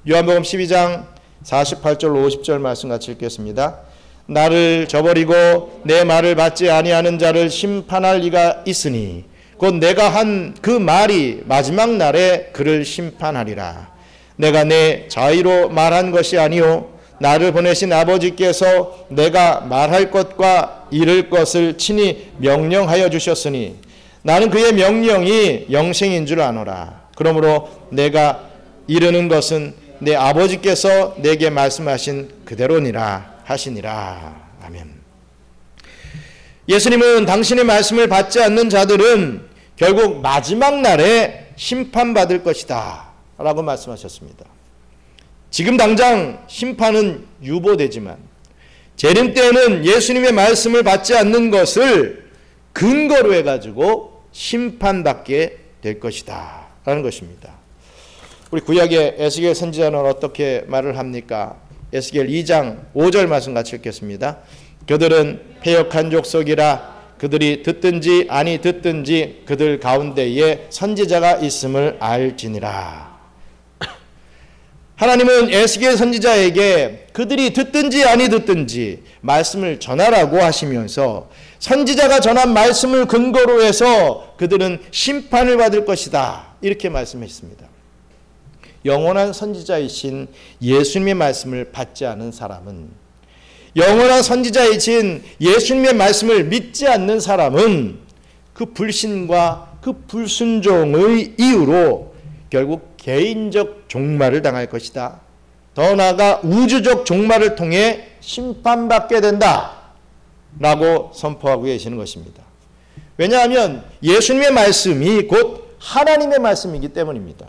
요한복음 12장 48절 50절 말씀 같이 읽겠습니다. 나를 저버리고 내 말을 받지 아니하는 자를 심판할 이가 있으니 곧 내가 한 그 말이 마지막 날에 그를 심판하리라. 내가 내 자의로 말한 것이 아니요 나를 보내신 아버지께서 내가 말할 것과 이를 것을 친히 명령하여 주셨으니 나는 그의 명령이 영생인 줄 아노라. 그러므로 내가 이르는 것은 내 아버지께서 내게 말씀하신 그대로니라 하시니라. 아멘. 예수님은 당신의 말씀을 받지 않는 자들은 결국 마지막 날에 심판받을 것이다 라고 말씀하셨습니다. 지금 당장 심판은 유보되지만 재림 때에는 예수님의 말씀을 받지 않는 것을 근거로 해가지고 심판받게 될 것이다 라는 것입니다. 우리 구약의 에스겔 선지자는 어떻게 말을 합니까? 에스겔 2장 5절 말씀 같이 읽겠습니다. 그들은 패역한 족속이라 그들이 듣든지 아니 듣든지 그들 가운데에 선지자가 있음을 알지니라. 하나님은 에스겔 선지자에게 그들이 듣든지 아니 듣든지 말씀을 전하라고 하시면서 선지자가 전한 말씀을 근거로 해서 그들은 심판을 받을 것이다 이렇게 말씀했습니다. 영원한 선지자이신 예수님의 말씀을 받지 않은 사람은 영원한 선지자이신 예수님의 말씀을 믿지 않는 사람은 그 불신과 그 불순종의 이유로 결국 개인적 종말을 당할 것이다. 더 나아가 우주적 종말을 통해 심판받게 된다 라고 선포하고 계시는 것입니다. 왜냐하면 예수님의 말씀이 곧 하나님의 말씀이기 때문입니다.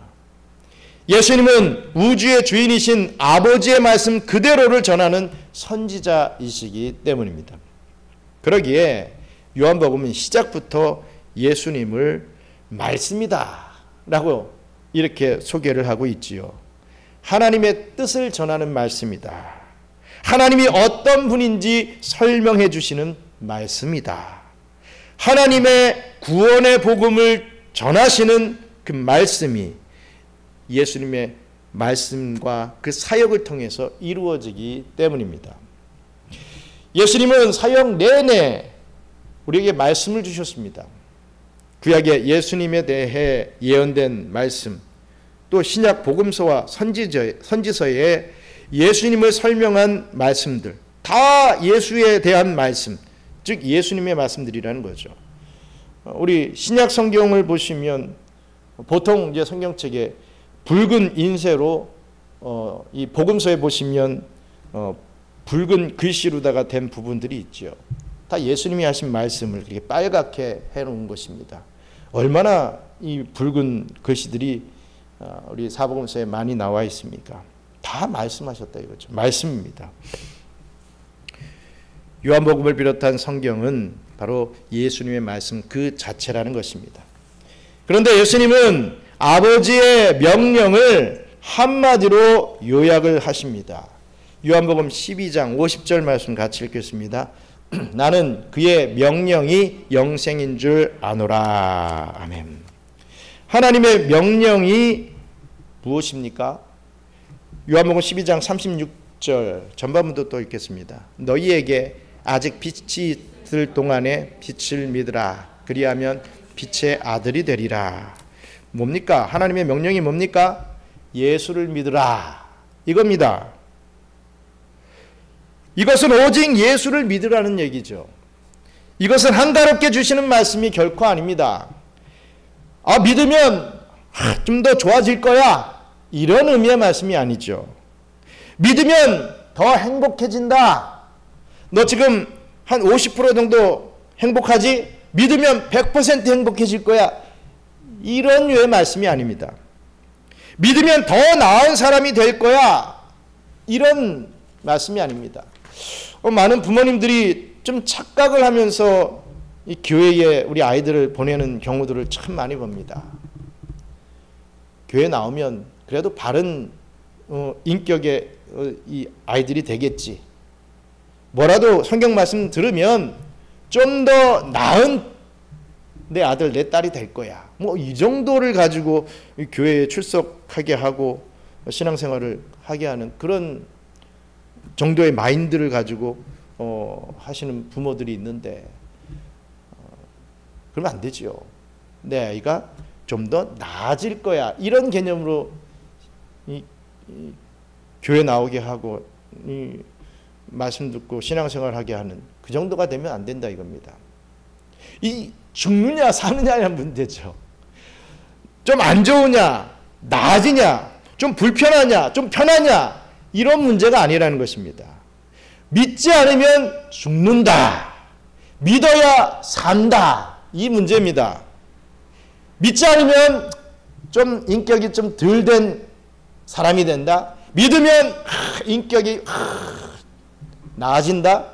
예수님은 우주의 주인이신 아버지의 말씀 그대로를 전하는 선지자이시기 때문입니다. 그러기에 요한복음은 시작부터 예수님을 말씀이다 라고 이렇게 소개를 하고 있지요. 하나님의 뜻을 전하는 말씀이다. 하나님이 어떤 분인지 설명해 주시는 말씀이다. 하나님의 구원의 복음을 전하시는 그 말씀이 예수님의 말씀과 그 사역을 통해서 이루어지기 때문입니다. 예수님은 사역 내내 우리에게 말씀을 주셨습니다. 구약의 예수님에 대해 예언된 말씀, 또 신약 복음서와 선지서에 예수님을 설명한 말씀들, 다 예수에 대한 말씀, 즉 예수님의 말씀들이라는 거죠. 우리 신약 성경을 보시면 보통 이제 성경책에 붉은 인쇄로 이 복음서에 보시면 붉은 글씨로다가 된 부분들이 있죠. 다 예수님이 하신 말씀을 이렇게 빨갛게 해놓은 것입니다. 얼마나 이 붉은 글씨들이 우리 사복음서에 많이 나와 있습니까? 다 말씀하셨다 이거죠. 말씀입니다. 요한복음을 비롯한 성경은 바로 예수님의 말씀 그 자체라는 것입니다. 그런데 예수님은 아버지의 명령을 한마디로 요약을 하십니다. 요한복음 12장 50절 말씀 같이 읽겠습니다. 나는 그의 명령이 영생인 줄 아노라. 아멘. 하나님의 명령이 무엇입니까? 요한복음 12장 36절 전반부도 또 읽겠습니다. 너희에게 아직 빛이 있을 동안에 빛을 믿으라. 그리하면 빛의 아들이 되리라. 뭡니까? 하나님의 명령이 뭡니까? 예수를 믿으라. 이겁니다. 이것은 오직 예수를 믿으라는 얘기죠. 이것은 한가롭게 주시는 말씀이 결코 아닙니다. 믿으면 좀 더 좋아질 거야. 이런 의미의 말씀이 아니죠. 믿으면 더 행복해진다. 너 지금 한 50% 정도 행복하지? 믿으면 100% 행복해질 거야. 이런 류의 말씀이 아닙니다. 믿으면 더 나은 사람이 될 거야. 이런 말씀이 아닙니다. 많은 부모님들이 좀 착각을 하면서 이 교회에 우리 아이들을 보내는 경우들을 참 많이 봅니다. 교회 나오면 그래도 바른 인격의 이 아이들이 되겠지. 뭐라도 성경 말씀 들으면 좀 더 나은 내 아들 내 딸이 될 거야. 뭐 이 정도를 가지고 교회에 출석하게 하고 신앙생활을 하게 하는 그런 정도의 마인드를 가지고 하시는 부모들이 있는데 그러면 안 되죠. 내 아이가 좀 더 나아질 거야. 이런 개념으로 이 교회 나오게 하고 이 말씀 듣고 신앙생활 하게 하는 그 정도가 되면 안 된다 이겁니다. 이 죽느냐 사느냐의 문제죠. 좀 안 좋으냐 나아지냐 좀 불편하냐 좀 편하냐 이런 문제가 아니라는 것입니다. 믿지 않으면 죽는다. 믿어야 산다. 이 문제입니다. 믿지 않으면 좀 인격이 좀 덜 된 사람이 된다. 믿으면 인격이 나아진다.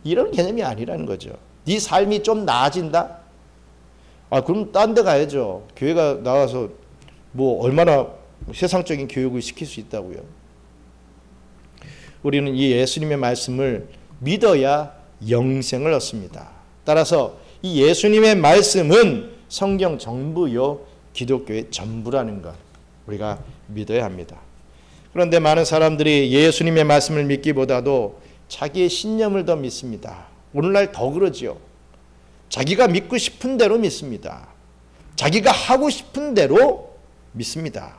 이런 개념이 아니라는 거죠. 네 삶이 좀 나아진다. 그럼 딴 데 가야죠. 교회가 나와서 뭐 얼마나 세상적인 교육을 시킬 수 있다고요. 우리는 이 예수님의 말씀을 믿어야 영생을 얻습니다. 따라서 이 예수님의 말씀은 성경 전부요 기독교의 전부라는 것 우리가 믿어야 합니다. 그런데 많은 사람들이 예수님의 말씀을 믿기보다도 자기의 신념을 더 믿습니다. 오늘날 더 그러지요. 자기가 믿고 싶은 대로 믿습니다. 자기가 하고 싶은 대로 믿습니다.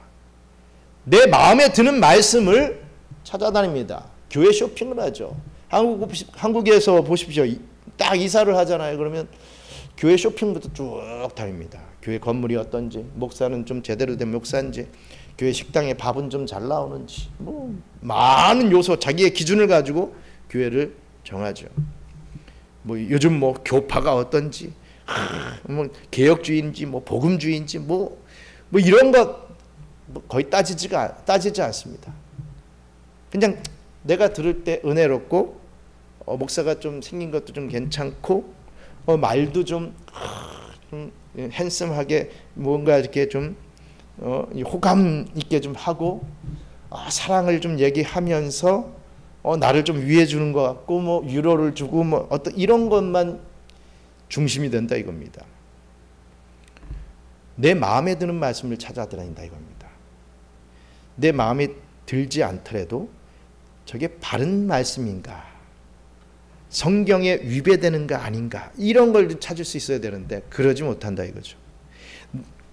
내 마음에 드는 말씀을 찾아다닙니다. 교회 쇼핑을 하죠. 한국에서 보십시오. 딱 이사를 하잖아요. 그러면 교회 쇼핑부터 쭉 다닙니다. 교회 건물이 어떤지, 목사는 좀 제대로 된 목사인지, 교회 식당에 밥은 좀 잘 나오는지, 뭐 많은 요소, 자기의 기준을 가지고 교회를 정하죠. 뭐 요즘 뭐 교파가 어떤지, 뭐 개혁주의인지, 뭐 복음주의인지, 뭐 이런 거 거의 따지지 않습니다. 그냥 내가 들을 때 은혜롭고, 목사가 좀 생긴 것도 좀 괜찮고, 말도 좀 핸섬하게 뭔가 이렇게 좀 호감 있게 좀 하고, 사랑을 좀 얘기하면서 나를 좀 위해 주는 것 같고, 뭐 위로를 주고, 뭐 어떤 이런 것만 중심이 된다 이겁니다. 내 마음에 드는 말씀을 찾아다닌다 이겁니다. 내 마음에 들지 않더라도 저게 바른 말씀인가, 성경에 위배되는가 아닌가, 이런 걸 찾을 수 있어야 되는데 그러지 못한다 이거죠.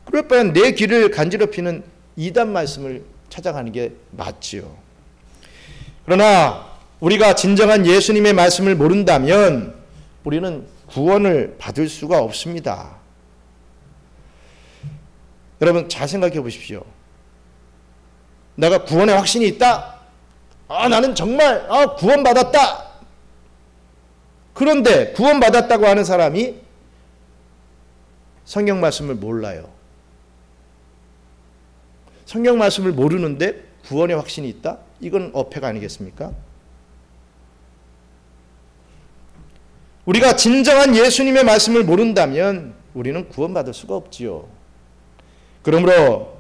그럴 바엔 내 귀를 간지럽히는 이단 말씀을 찾아가는 게 맞지요. 그러나 우리가 진정한 예수님의 말씀을 모른다면 우리는 구원을 받을 수가 없습니다. 여러분 잘 생각해 보십시오. 내가 구원의 확신이 있다. 나는 정말 구원받았다. 그런데 구원받았다고 하는 사람이 성경 말씀을 몰라요. 성경 말씀을 모르는데 구원의 확신이 있다? 이건 어폐가 아니겠습니까? 우리가 진정한 예수님의 말씀을 모른다면 우리는 구원받을 수가 없지요. 그러므로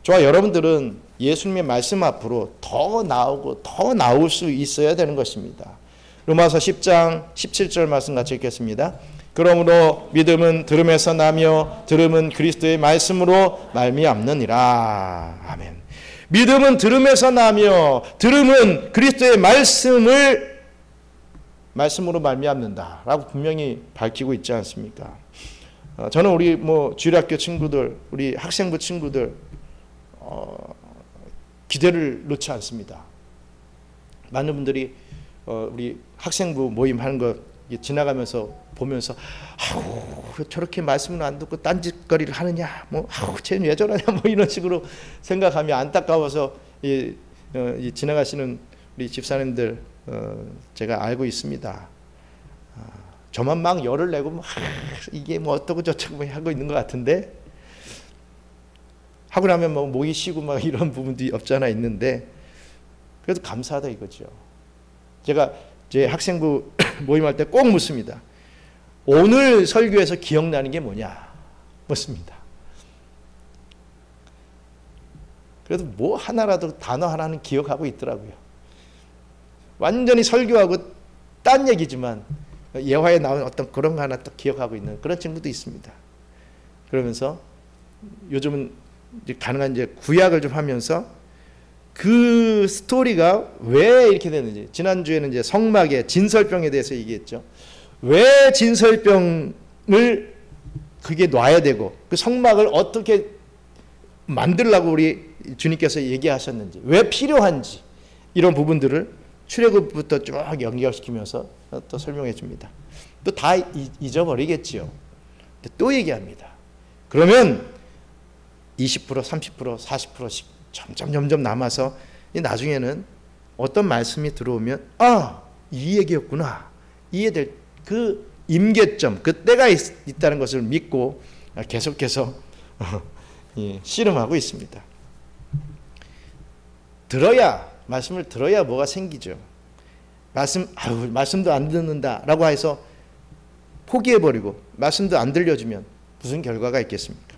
저와 여러분들은 예수님의 말씀 앞으로 더 나오고 더 나올 수 있어야 되는 것입니다. 로마서 10장 17절 말씀 같이 읽겠습니다. 그러므로 믿음은 들음에서 나며 들음은 그리스도의 말씀으로 말미암느니라. 아멘. 믿음은 들음에서 나며 들음은 그리스도의 말씀으로 말미암는다라고 분명히 밝히고 있지 않습니까? 저는 우리 주일학교 친구들, 우리 학생부 친구들 기대를 놓지 않습니다. 많은 분들이 우리 학생부 모임 하는 거 지나가면서 보면서 저렇게 말씀을 안 듣고 딴짓거리를 하느냐, 쟤는 왜 저러냐, 이런 식으로 생각하며 안타까워서 지나가시는 우리 집사님들 제가 알고 있습니다. 저만 막 열을 내고 이게 어떠고 저쩌고 하고 있는 것 같은데, 하고 나면 목이 쉬고 이런 부분도 없지 않아 있는데, 그래도 감사하다 이거죠. 제가 제 학생부 모임할 때 꼭 묻습니다. 오늘 설교에서 기억나는 게 뭐냐? 묻습니다. 그래도 하나라도 단어 하나는 기억하고 있더라고요. 완전히 설교하고 딴 얘기지만 예화에 나온 어떤 그런 거 하나 또 기억하고 있는 그런 친구도 있습니다. 그러면서 요즘은 가능한 구약을 좀 하면서 그 스토리가 왜 이렇게 되는지, 지난주에는 성막의 진설병에 대해서 얘기했죠. 왜 진설병을 그게 놔야 되고 그 성막을 어떻게 만들려고 우리 주님께서 얘기하셨는지, 왜 필요한지, 이런 부분들을 출애굽부터 쭉 연결시키면서 또 설명해 줍니다. 또 다 잊어버리겠지요. 또 얘기합니다. 그러면 20%, 30%, 40%씩 점점 남아서 나중에는 어떤 말씀이 들어오면 이 얘기였구나, 이해될 그 임계점, 그 때가 있다는 것을 믿고 계속해서 씨름하고 있습니다. 말씀을 들어야 뭐가 생기죠. 말씀도 안 듣는다라고 해서 포기해버리고 말씀도 안 들려주면 무슨 결과가 있겠습니까?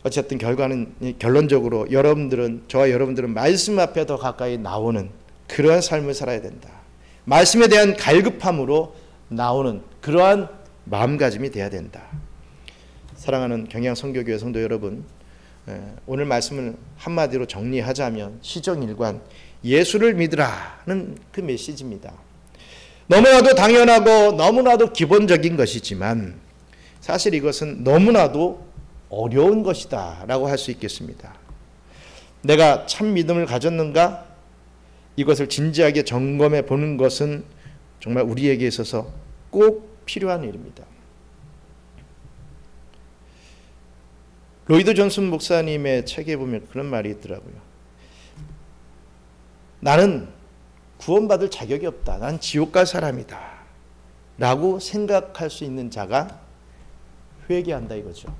어쨌든 결론적으로 저와 여러분들은 말씀 앞에 더 가까이 나오는 그러한 삶을 살아야 된다. 말씀에 대한 갈급함으로 나오는 그러한 마음가짐이 돼야 된다. 사랑하는 경양선교교회 성도 여러분, 오늘 말씀을 한마디로 정리하자면 시정일관, 예수를 믿으라는 그 메시지입니다. 너무나도 당연하고 너무나도 기본적인 것이지만 사실 이것은 너무나도 어려운 것이다 라고 할 수 있겠습니다. 내가 참 믿음을 가졌는가? 이것을 진지하게 점검해 보는 것은 정말 우리에게 있어서 꼭 필요한 일입니다. 로이드 존슨 목사님의 책에 보면 그런 말이 있더라고요. 나는 구원받을 자격이 없다. 난 지옥 갈 사람이다. 라고 생각할 수 있는 자가 회개한다 이거죠.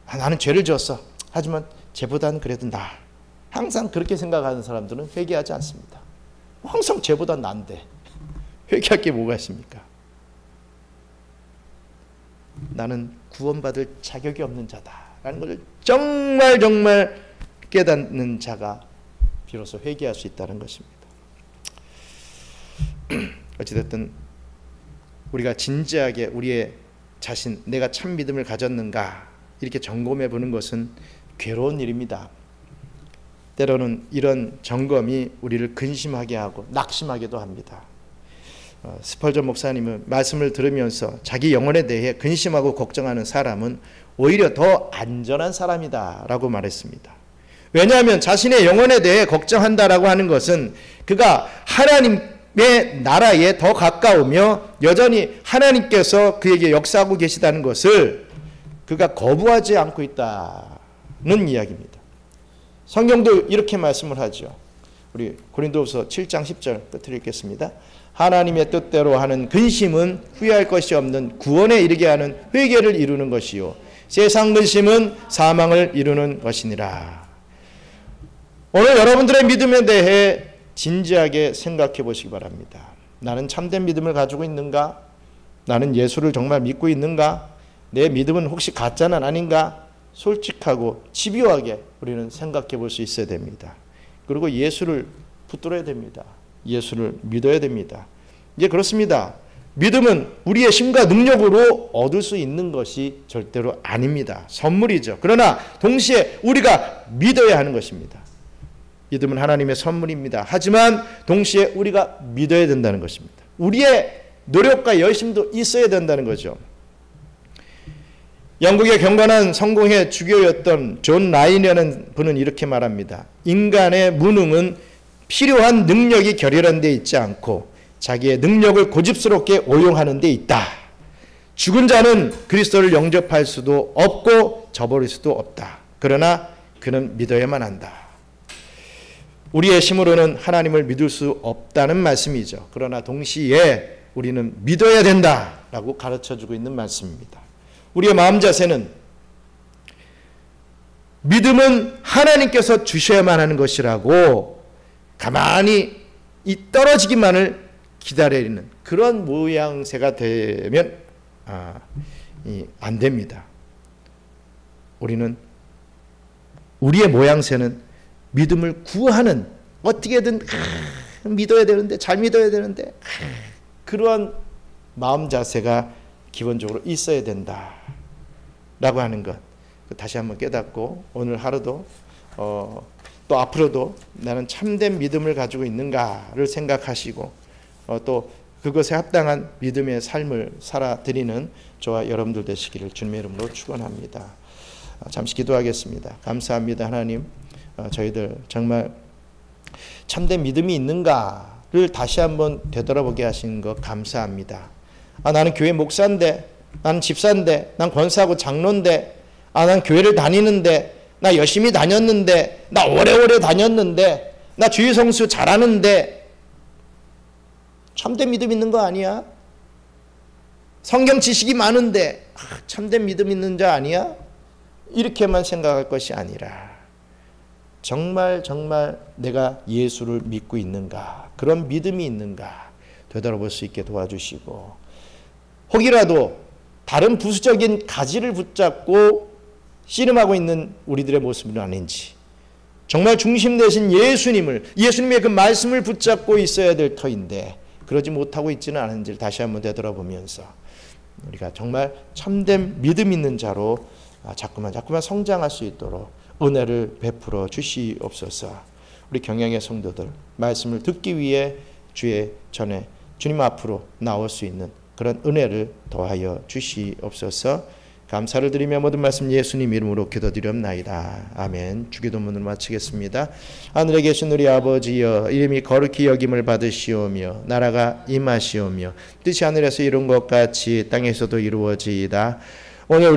나는 죄를 지었어. 하지만 죄보다는 그래도 나. 항상 그렇게 생각하는 사람들은 회개하지 않습니다. 항상 죄보다 난데 회개할 게 뭐가 있습니까? 나는 구원받을 자격이 없는 자다라는 것을 정말 깨닫는 자가 비로소 회개할 수 있다는 것입니다. 어찌됐든 우리가 진지하게 우리의 자신, 내가 참 믿음을 가졌는가 이렇게 점검해 보는 것은 괴로운 일입니다. 때로는 이런 점검이 우리를 근심하게 하고 낙심하기도 합니다. 스펄전 목사님은 말씀을 들으면서 자기 영혼에 대해 근심하고 걱정하는 사람은 오히려 더 안전한 사람이다 라고 말했습니다. 왜냐하면 자신의 영혼에 대해 걱정한다라고 하는 것은 그가 하나님의 나라에 더 가까우며 여전히 하나님께서 그에게 역사하고 계시다는 것을 그가 거부하지 않고 있다는 이야기입니다. 성경도 이렇게 말씀을 하죠. 우리 고린도후서 7장 10절 끝을 읽겠습니다. 하나님의 뜻대로 하는 근심은 후회할 것이 없는 구원에 이르게 하는 회개를 이루는 것이요 세상 근심은 사망을 이루는 것이니라. 오늘 여러분들의 믿음에 대해 진지하게 생각해 보시기 바랍니다. 나는 참된 믿음을 가지고 있는가? 나는 예수를 정말 믿고 있는가? 내 믿음은 혹시 가짜는 아닌가? 솔직하고 집요하게 우리는 생각해 볼 수 있어야 됩니다. 그리고 예수를 붙들어야 됩니다. 예수를 믿어야 됩니다. 이제 그렇습니다. 믿음은 우리의 힘과 능력으로 얻을 수 있는 것이 절대로 아닙니다. 선물이죠. 그러나 동시에 우리가 믿어야 하는 것입니다. 믿음은 하나님의 선물입니다. 하지만 동시에 우리가 믿어야 된다는 것입니다. 우리의 노력과 열심도 있어야 된다는 거죠. 영국의 경건한 성공의 주교였던 존 라인이라는 분은 이렇게 말합니다. 인간의 무능은 필요한 능력이 결여한 데 있지 않고 자기의 능력을 고집스럽게 오용하는 데 있다. 죽은 자는 그리스도를 영접할 수도 없고 저버릴 수도 없다. 그러나 그는 믿어야만 한다. 우리의 힘으로는 하나님을 믿을 수 없다는 말씀이죠. 그러나 동시에 우리는 믿어야 된다라고 가르쳐주고 있는 말씀입니다. 우리의 마음 자세는 믿음은 하나님께서 주셔야만 하는 것이라고 가만히 이 떨어지기만을 기다리는 그런 모양새가 되면 안 됩니다. 우리는 우리의 모양새는 믿음을 구하는 어떻게든 믿어야 되는데 잘 믿어야 되는데 그러한 마음 자세가 기본적으로 있어야 된다라고 하는 것 다시 한번 깨닫고 오늘 하루도 또 앞으로도 나는 참된 믿음을 가지고 있는가를 생각하시고 또 그것에 합당한 믿음의 삶을 살아드리는 저와 여러분들 되시기를 주님의 이름으로 축원합니다. 잠시 기도하겠습니다. 감사합니다. 하나님, 저희들 정말 참된 믿음이 있는가를 다시 한번 되돌아보게 하신 것 감사합니다. 나는 교회 목사인데, 나는 집사인데, 난 권사하고 장로인데, 난 교회를 다니는데, 나 열심히 다녔는데, 나 오래오래 다녔는데, 나 주일 성수 잘하는데 참된 믿음 있는 거 아니야? 성경 지식이 많은데 참된 믿음 있는 자 아니야? 이렇게만 생각할 것이 아니라 정말 내가 예수를 믿고 있는가, 그런 믿음이 있는가 되돌아볼 수 있게 도와주시고 혹이라도 다른 부수적인 가지를 붙잡고 씨름하고 있는 우리들의 모습은 아닌지 정말 중심 되신 예수님의 그 말씀을 붙잡고 있어야 될 터인데 그러지 못하고 있지는 않은지를 다시 한번 되돌아보면서 우리가 정말 참된 믿음 있는 자로 자꾸만 성장할 수 있도록 은혜를 베풀어 주시옵소서. 우리 경영의 성도들 말씀을 듣기 위해 주의 전에 주님 앞으로 나올 수 있는 그런 은혜를 더하여 주시옵소서. 감사를 드리며 모든 말씀 예수님 이름으로 기도드리옵나이다. 아멘. 주기도문을 마치겠습니다. 하늘에 계신 우리 아버지여, 이름이 거룩히 여김을 받으시오며 나라가 임하시오며 뜻이 하늘에서 이룬 것 같이 땅에서도 이루어지이다. 오늘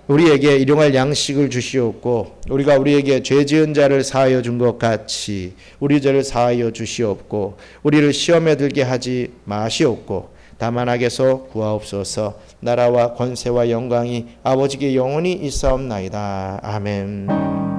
우리에게 일용할 양식을 주시옵고 우리가 우리에게 죄 지은 자를 사하여 준 것 같이 우리 죄를 사하여 주시옵고 우리를 시험에 들게 하지 마시옵고 다만 악에서 구하옵소서. 나라와 권세와 영광이 아버지께 영원히 있사옵나이다. 아멘.